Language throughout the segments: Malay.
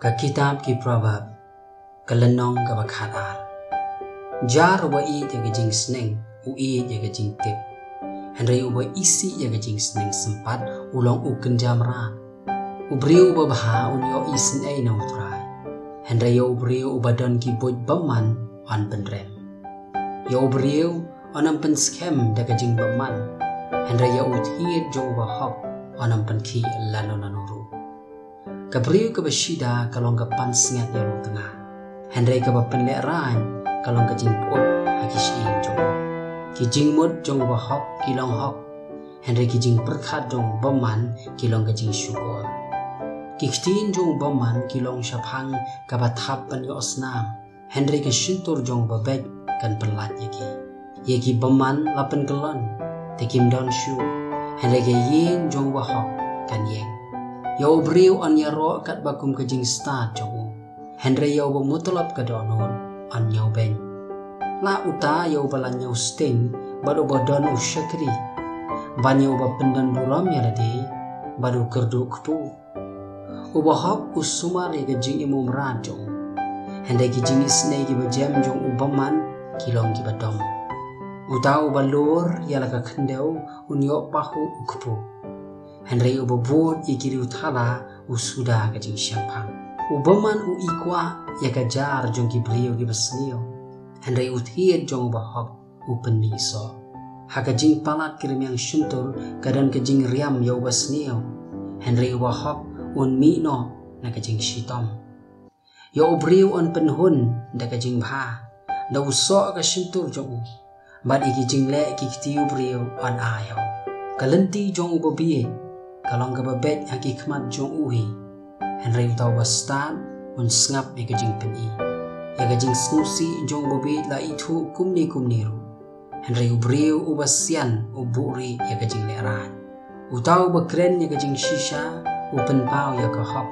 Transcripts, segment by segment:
Ka kitab ki proverb kalenong ka bakhatar jar wa I ya gajing sneng u I ya gajing tip henry uba isi ya gajing sneng sempat ulong u kenjam ran ubriu uba baha un yo isin ai na utrai henry yo ubriu uba don ki boj baman on penrem yo ubriu onam pen scam da gajing baman henry yo uthid jo uba hop onam pen ki lano nanuru kabriu ka basida kalong ka pansingat ya lo tengah henry ka bapenlek ran kalong ka jingpot hakisin jong ki jingmut jong ba hok kilong hok henry ki jing perkhat jong baman kilong ka jing syukur ki khtin jong baman kilong shaphang ka bathap pan yo osnam henry ka shintur jong ba bek kan pelat yaki baman lapen kelon tekim don shu henry ka yin jong ba hok kan yeng yo briu on yaro kat bakum ka jing start jong henry yo ba mutolap ka donon on yo ben la uta yo balan yo sting bado bodon u shakri ban yo ba pendan buram ya lade bado kerdu kpu uba hop usumar ya jing imum ran jong henry ki jing isne ki ba jam jong ubaman kilong ki badom utau balur ya la ka khendeu un yo pahu ukpu henry uba bot ikiri uthala usuda ka jing syampang ubaman u ikwa ya ka jar jong ki brio ki basnio henry uthid jong ba hop u peniso ha ka jing palat kirim yang shuntur kadan ka jing riam ya basnio henry uba hop un mino na ka jing shitom ya ubrio on penhun da ka jing bha da uso ka shuntur jong bad iki jing le ki tiu brio on ayo kalenti jong uba biye kalong ka babet aki khmat jong uhi henry utau bastan un snap ni ka jing peni ya ka jing snusi jong babet la itu kumni ru henry ubriu ubasian uburi ya ka jing leran utau bakren ya ka jing shisha upen pau ya ka hop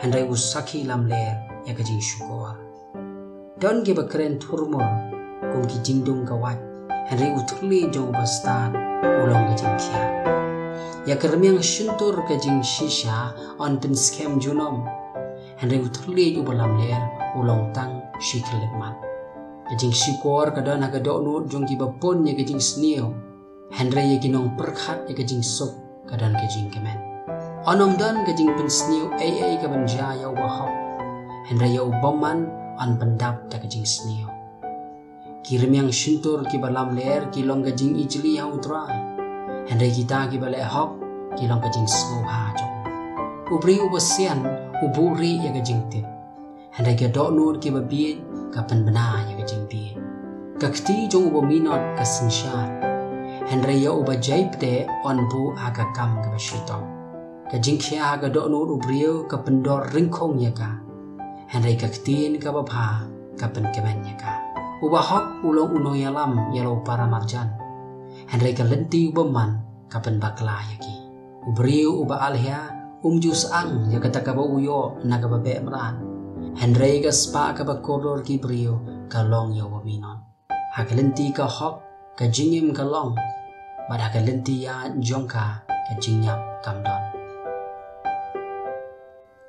henry usaki lam ler ya ka jing syukur don ge bakren turmur kum ki jing dong ka wat henry utli jong bastan ulong ka jing kia ya kermiang shuntur ka jing shisha on pen scam junom henry uthli ubalam ler ulong tang shiklemat ka jing syukur ka don ka do jong ki bapon ya ka jing snio henry ya ginong perkhat ya ka jing sok ka don ka jing kemen onom don ka jing pen snio ai ka banja ya wahop henry ya ubaman on pendap ta ka jing snio kirmiang shuntur ki balam ler kilong ka jing ijli ya utrai henry kita ki balik hop kilong ka jing smo ha jong ubri ubasian uburi ya ka jing tip henry ka do nur ki babiet ka pen bena ya ka jing biet ka khti jong ubo minot ka sinshar henry ya uba jaipte on bu aga kam ka bashito ka jing khia ka do nur ubrio ka pendor ringkhong ya ka henry ka khtin ka babha ka pen kemen ya ka uba hop ulong unoyalam yalo para marjan henry ka lenti ubaman kapan bakla yaki ubriu uba alhia jus ang ya kata ka uyo na ka babe mran henry ka spa ka bakodor ki brio kalong yo waminon hakalenti ka hop ka jingim kalong bad hakalenti ya jongka ka jingyap kamdon